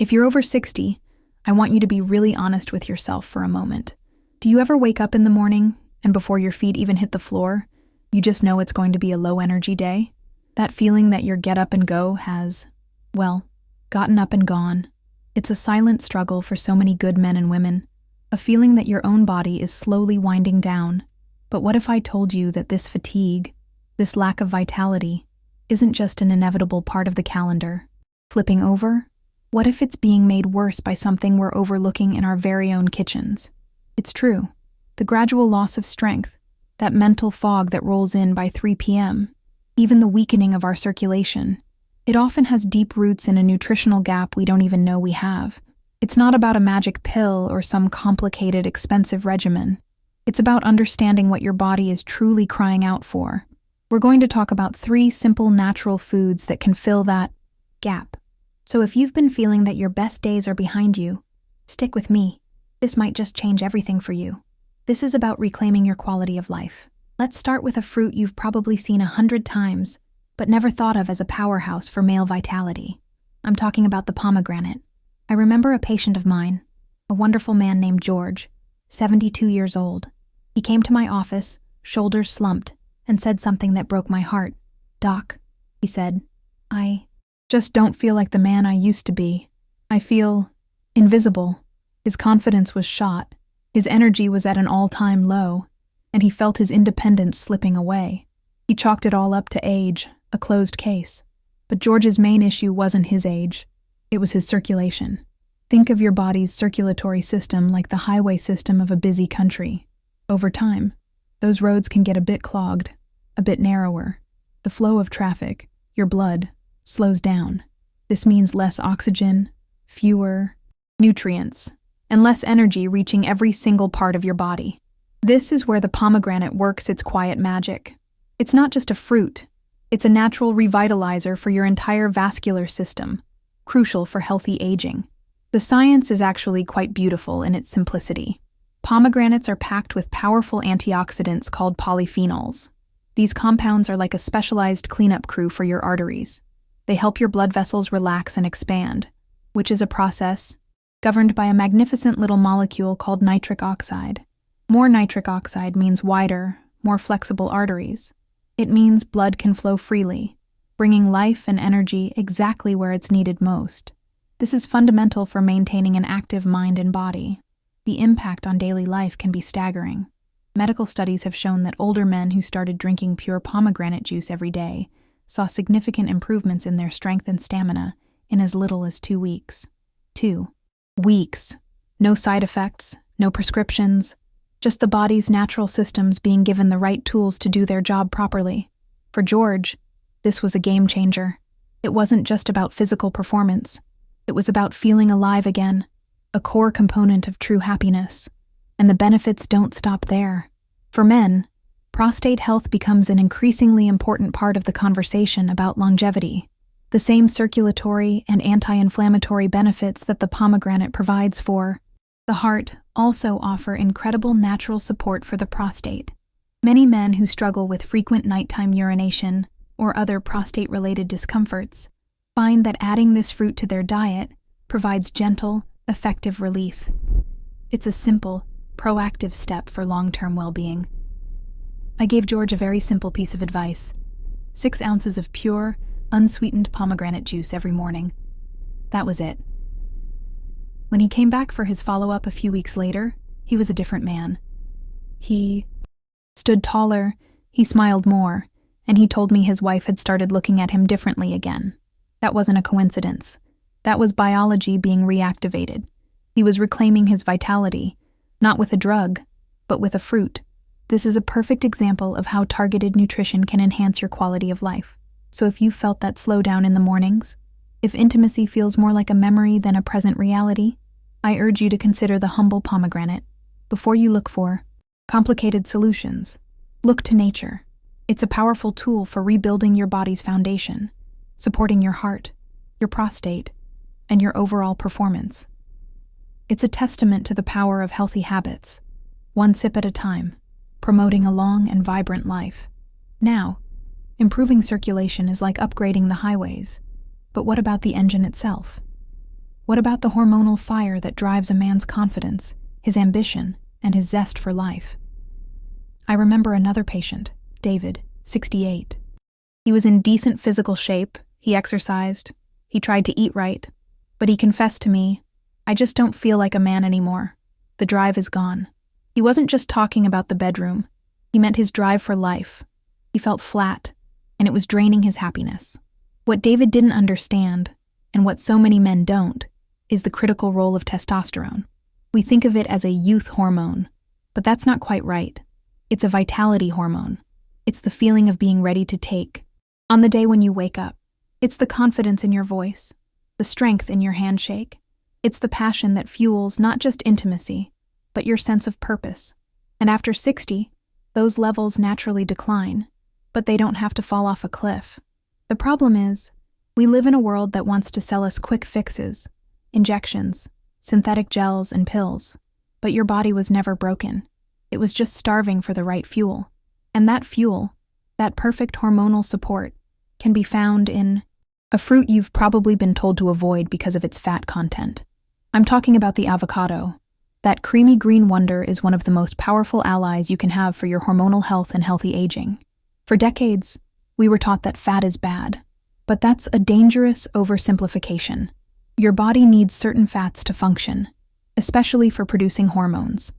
If you're over 60, I want you to be really honest with yourself for a moment. Do you ever wake up in the morning and before your feet even hit the floor, you just know it's going to be a low-energy day? That feeling that your get up and go has, well, gotten up and gone. It's a silent struggle for so many good men and women, a feeling that your own body is slowly winding down. But what if I told you that this fatigue, this lack of vitality, isn't just an inevitable part of the calendar? Flipping over? What if it's being made worse by something we're overlooking in our very own kitchens? It's true. The gradual loss of strength, that mental fog that rolls in by 3 p.m., even the weakening of our circulation, it often has deep roots in a nutritional gap we don't even know we have. It's not about a magic pill or some complicated, expensive regimen. It's about understanding what your body is truly crying out for. We're going to talk about 3 simple natural foods that can fill that gap. So if you've been feeling that your best days are behind you, stick with me. This might just change everything for you. This is about reclaiming your quality of life. Let's start with a fruit you've probably seen 100 times, but never thought of as a powerhouse for male vitality. I'm talking about the pomegranate. I remember a patient of mine, a wonderful man named George, 72 years old. He came to my office, shoulders slumped, and said something that broke my heart. "Doc," he said, "I just don't feel like the man I used to be. I feel invisible." His confidence was shot, his energy was at an all-time low, and he felt his independence slipping away. He chalked it all up to age, a closed case. But George's main issue wasn't his age, it was his circulation. Think of your body's circulatory system like the highway system of a busy country. Over time, those roads can get a bit clogged, a bit narrower. The flow of traffic, your blood, slows down. This means less oxygen, fewer nutrients, and less energy reaching every single part of your body. This is where the pomegranate works its quiet magic. It's not just a fruit, it's a natural revitalizer for your entire vascular system, crucial for healthy aging. The science is actually quite beautiful in its simplicity. Pomegranates are packed with powerful antioxidants called polyphenols. These compounds are like a specialized cleanup crew for your arteries. They help your blood vessels relax and expand, which is a process governed by a magnificent little molecule called nitric oxide. More nitric oxide means wider, more flexible arteries. It means blood can flow freely, bringing life and energy exactly where it's needed most. This is fundamental for maintaining an active mind and body. The impact on daily life can be staggering. Medical studies have shown that older men who started drinking pure pomegranate juice every day saw significant improvements in their strength and stamina in as little as 2 weeks. 2 weeks. No side effects, no prescriptions, just the body's natural systems being given the right tools to do their job properly. For George, this was a game changer. It wasn't just about physical performance. It was about feeling alive again, a core component of true happiness. And the benefits don't stop there. For men, prostate health becomes an increasingly important part of the conversation about longevity. The same circulatory and anti-inflammatory benefits that the pomegranate provides for the heart also offer incredible natural support for the prostate. Many men who struggle with frequent nighttime urination or other prostate-related discomforts find that adding this fruit to their diet provides gentle, effective relief. It's a simple, proactive step for long-term well-being. I gave George a very simple piece of advice: 6 ounces of pure, unsweetened pomegranate juice every morning. That was it. When he came back for his follow-up a few weeks later, he was a different man. He stood taller, he smiled more, and he told me his wife had started looking at him differently again. That wasn't a coincidence. That was biology being reactivated. He was reclaiming his vitality, not with a drug, but with a fruit. This is a perfect example of how targeted nutrition can enhance your quality of life. So if you felt that slowdown in the mornings, if intimacy feels more like a memory than a present reality, I urge you to consider the humble pomegranate. Before you look for complicated solutions, look to nature. It's a powerful tool for rebuilding your body's foundation, supporting your heart, your prostate, and your overall performance. It's a testament to the power of healthy habits, one sip at a time, promoting a long and vibrant life. Now, improving circulation is like upgrading the highways, but what about the engine itself? What about the hormonal fire that drives a man's confidence, his ambition, and his zest for life? I remember another patient, David, 68. He was in decent physical shape, he exercised, he tried to eat right, but he confessed to me, "I just don't feel like a man anymore. The drive is gone." He wasn't just talking about the bedroom, he meant his drive for life. He felt flat, and it was draining his happiness. What David didn't understand, and what so many men don't, is the critical role of testosterone. We think of it as a youth hormone, but that's not quite right. It's a vitality hormone. It's the feeling of being ready to take on the day when you wake up. It's the confidence in your voice, the strength in your handshake. It's the passion that fuels not just intimacy, but your sense of purpose. And after 60, those levels naturally decline, but they don't have to fall off a cliff. The problem is, we live in a world that wants to sell us quick fixes, injections, synthetic gels, and pills. But your body was never broken. It was just starving for the right fuel. And that fuel, that perfect hormonal support, can be found in a fruit you've probably been told to avoid because of its fat content. I'm talking about the avocado. That creamy green wonder is one of the most powerful allies you can have for your hormonal health and healthy aging. For decades, we were taught that fat is bad, but that's a dangerous oversimplification. Your body needs certain fats to function, especially for producing hormones.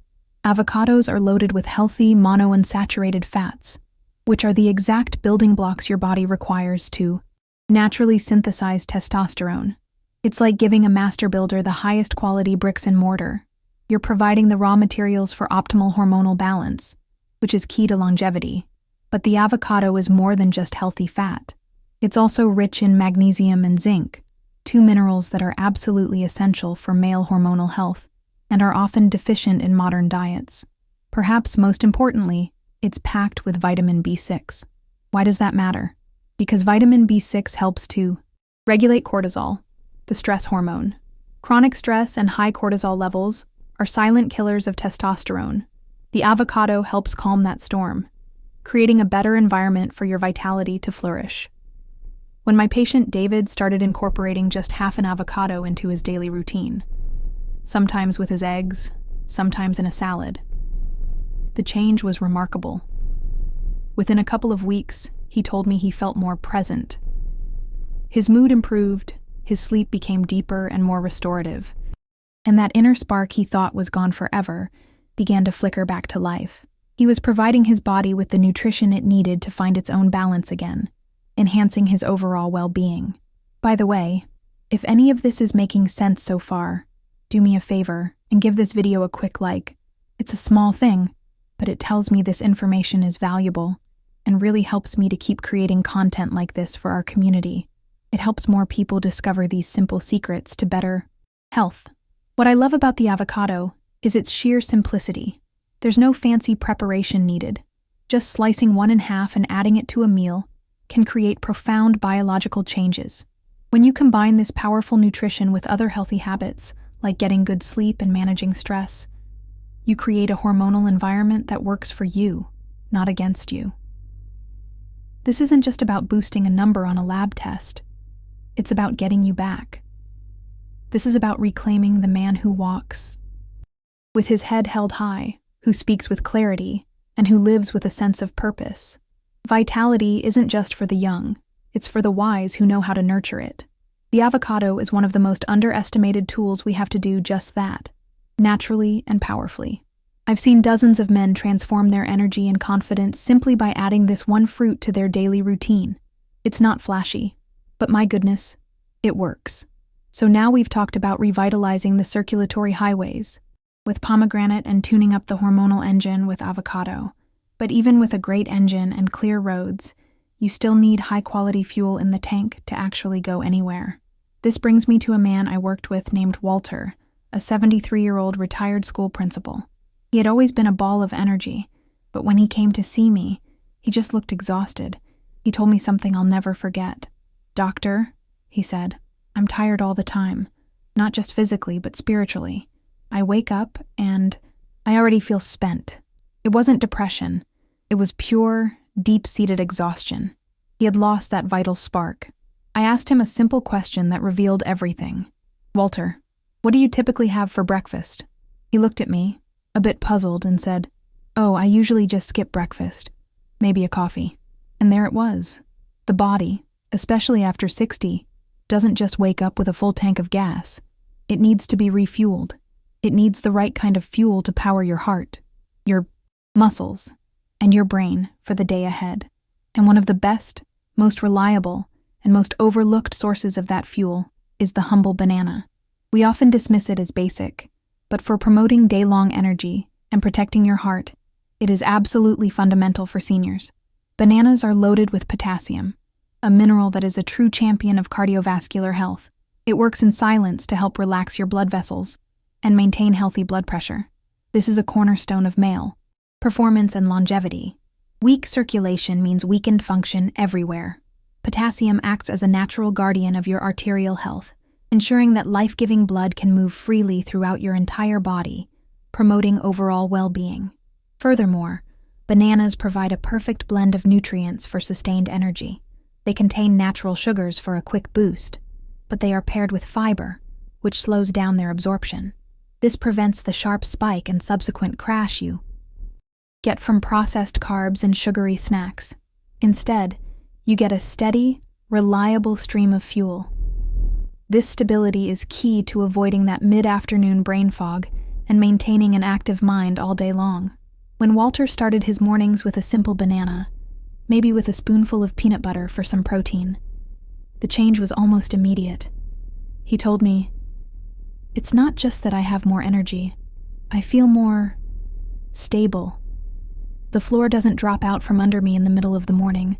Avocados are loaded with healthy monounsaturated fats, which are the exact building blocks your body requires to naturally synthesize testosterone. It's like giving a master builder the highest quality bricks and mortar. You're providing the raw materials for optimal hormonal balance, which is key to longevity. But the avocado is more than just healthy fat. It's also rich in magnesium and zinc, two minerals that are absolutely essential for male hormonal health and are often deficient in modern diets. Perhaps most importantly, it's packed with vitamin B6. Why does that matter? Because vitamin B6 helps to regulate cortisol, the stress hormone. Chronic stress and high cortisol levels are silent killers of testosterone. The avocado helps calm that storm, creating a better environment for your vitality to flourish. When my patient David started incorporating just half an avocado into his daily routine, sometimes with his eggs, sometimes in a salad, the change was remarkable. Within a couple of weeks, he told me he felt more present. His mood improved, his sleep became deeper and more restorative, and that inner spark he thought was gone forever began to flicker back to life. He was providing his body with the nutrition it needed to find its own balance again, enhancing his overall well-being. By the way, if any of this is making sense so far, do me a favor and give this video a quick like. It's a small thing, but it tells me this information is valuable and really helps me to keep creating content like this for our community. It helps more people discover these simple secrets to better health. What I love about the avocado is its sheer simplicity. There's no fancy preparation needed. Just slicing one in half and adding it to a meal can create profound biological changes. When you combine this powerful nutrition with other healthy habits, like getting good sleep and managing stress, you create a hormonal environment that works for you, not against you. This isn't just about boosting a number on a lab test. It's about getting you back. This is about reclaiming the man who walks with his head held high, who speaks with clarity, and who lives with a sense of purpose. Vitality isn't just for the young, it's for the wise who know how to nurture it. The avocado is one of the most underestimated tools we have to do just that, naturally and powerfully. I've seen dozens of men transform their energy and confidence simply by adding this one fruit to their daily routine. It's not flashy, but my goodness, it works. So now we've talked about revitalizing the circulatory highways with pomegranate and tuning up the hormonal engine with avocado. But even with a great engine and clear roads, you still need high-quality fuel in the tank to actually go anywhere. This brings me to a man I worked with named Walter, a 73-year-old retired school principal. He had always been a ball of energy, but when he came to see me, he just looked exhausted. He told me something I'll never forget. "Doctor," he said, "I'm tired all the time, not just physically, but spiritually. I wake up and I already feel spent." It wasn't depression. It was pure, deep-seated exhaustion. He had lost that vital spark. I asked him a simple question that revealed everything. "Walter, what do you typically have for breakfast?" He looked at me, a bit puzzled, and said, "Oh, I usually just skip breakfast. Maybe a coffee." And there it was. The body, especially after 60, doesn't just wake up with a full tank of gas. It needs to be refueled. It needs the right kind of fuel to power your heart, your muscles, and your brain for the day ahead. And one of the best, most reliable, and most overlooked sources of that fuel is the humble banana. We often dismiss it as basic, but for promoting day-long energy and protecting your heart, it is absolutely fundamental for seniors. Bananas are loaded with potassium, a mineral that is a true champion of cardiovascular health. It works in silence to help relax your blood vessels and maintain healthy blood pressure. This is a cornerstone of male performance and longevity. Weak circulation means weakened function everywhere. Potassium acts as a natural guardian of your arterial health, ensuring that life-giving blood can move freely throughout your entire body, promoting overall well-being. Furthermore, bananas provide a perfect blend of nutrients for sustained energy. They contain natural sugars for a quick boost, but they are paired with fiber, which slows down their absorption. This prevents the sharp spike and subsequent crash you get from processed carbs and sugary snacks. Instead, you get a steady, reliable stream of fuel. This stability is key to avoiding that mid-afternoon brain fog and maintaining an active mind all day long. When Walter started his mornings with a simple banana, maybe with a spoonful of peanut butter for some protein, the change was almost immediate. He told me, "It's not just that I have more energy. I feel more stable. The floor doesn't drop out from under me in the middle of the morning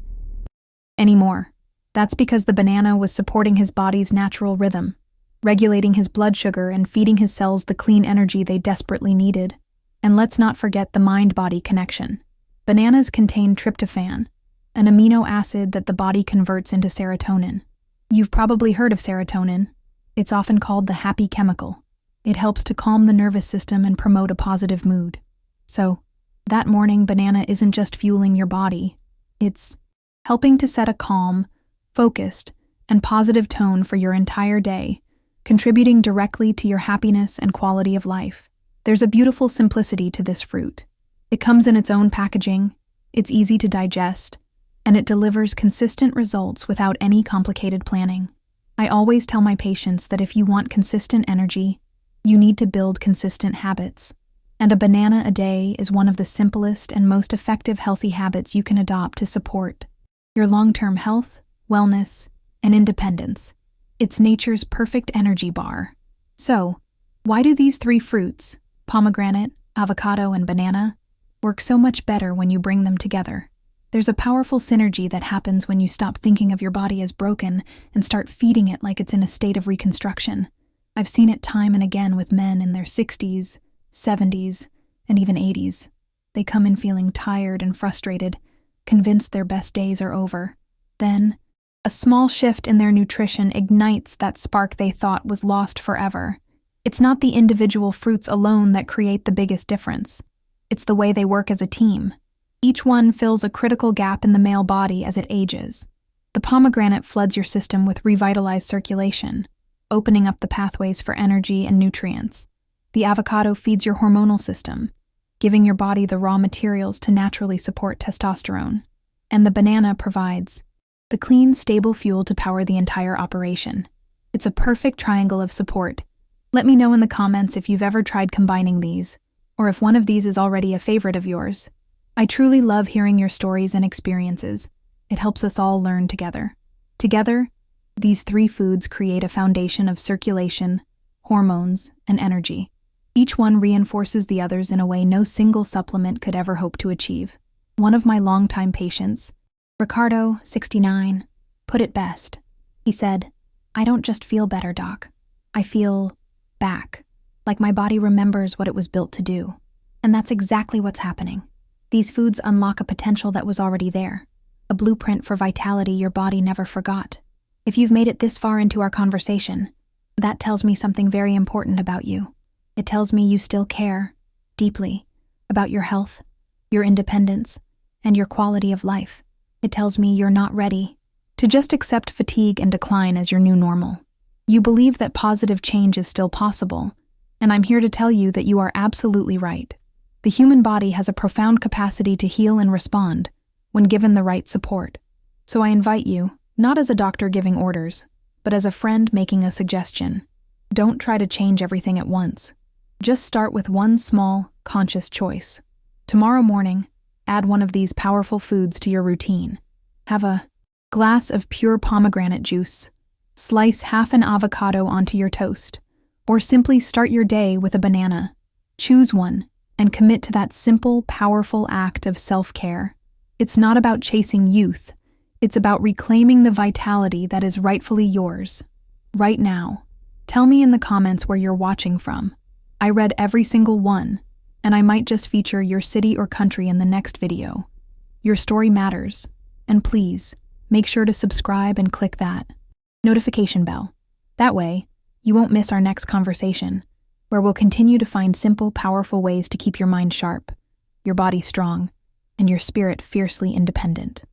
anymore." That's because the banana was supporting his body's natural rhythm, regulating his blood sugar and feeding his cells the clean energy they desperately needed. And let's not forget the mind-body connection. Bananas contain tryptophan, an amino acid that the body converts into serotonin. You've probably heard of serotonin. It's often called the happy chemical. It helps to calm the nervous system and promote a positive mood. So, that morning banana isn't just fueling your body. It's helping to set a calm, focused, and positive tone for your entire day, contributing directly to your happiness and quality of life. There's a beautiful simplicity to this fruit. It comes in its own packaging, it's easy to digest, and it delivers consistent results without any complicated planning. I always tell my patients that if you want consistent energy, you need to build consistent habits. And a banana a day is one of the simplest and most effective healthy habits you can adopt to support your long-term health, wellness, and independence. It's nature's perfect energy bar. So, why do these three fruits, pomegranate, avocado, and banana, work so much better when you bring them together? There's a powerful synergy that happens when you stop thinking of your body as broken and start feeding it like it's in a state of reconstruction. I've seen it time and again with men in their 60s, 70s, and even 80s. They come in feeling tired and frustrated, convinced their best days are over. Then, a small shift in their nutrition ignites that spark they thought was lost forever. It's not the individual fruits alone that create the biggest difference. It's the way they work as a team. Each one fills a critical gap in the male body as it ages. The pomegranate floods your system with revitalized circulation, opening up the pathways for energy and nutrients. The avocado feeds your hormonal system, giving your body the raw materials to naturally support testosterone. And the banana provides the clean, stable fuel to power the entire operation. It's a perfect triangle of support. Let me know in the comments if you've ever tried combining these, or if one of these is already a favorite of yours. I truly love hearing your stories and experiences. It helps us all learn together. Together, these three foods create a foundation of circulation, hormones, and energy. Each one reinforces the others in a way no single supplement could ever hope to achieve. One of my longtime patients, Ricardo, 69, put it best. He said, "I don't just feel better, doc. I feel back, like my body remembers what it was built to do." And that's exactly what's happening. These foods unlock a potential that was already there, a blueprint for vitality your body never forgot. If you've made it this far into our conversation, that tells me something very important about you. It tells me you still care, deeply, about your health, your independence, and your quality of life. It tells me you're not ready to just accept fatigue and decline as your new normal. You believe that positive change is still possible, and I'm here to tell you that you are absolutely right. The human body has a profound capacity to heal and respond when given the right support. So I invite you, not as a doctor giving orders, but as a friend making a suggestion. Don't try to change everything at once. Just start with one small, conscious choice. Tomorrow morning, add one of these powerful foods to your routine. Have a glass of pure pomegranate juice. Slice half an avocado onto your toast. Or simply start your day with a banana. Choose one and commit to that simple, powerful act of self-care. It's not about chasing youth. It's about reclaiming the vitality that is rightfully yours. Right now. Tell me in the comments where you're watching from. I read every single one, and I might just feature your city or country in the next video. Your story matters, and please, make sure to subscribe and click that notification bell. That way, you won't miss our next conversation, where we'll continue to find simple, powerful ways to keep your mind sharp, your body strong, and your spirit fiercely independent.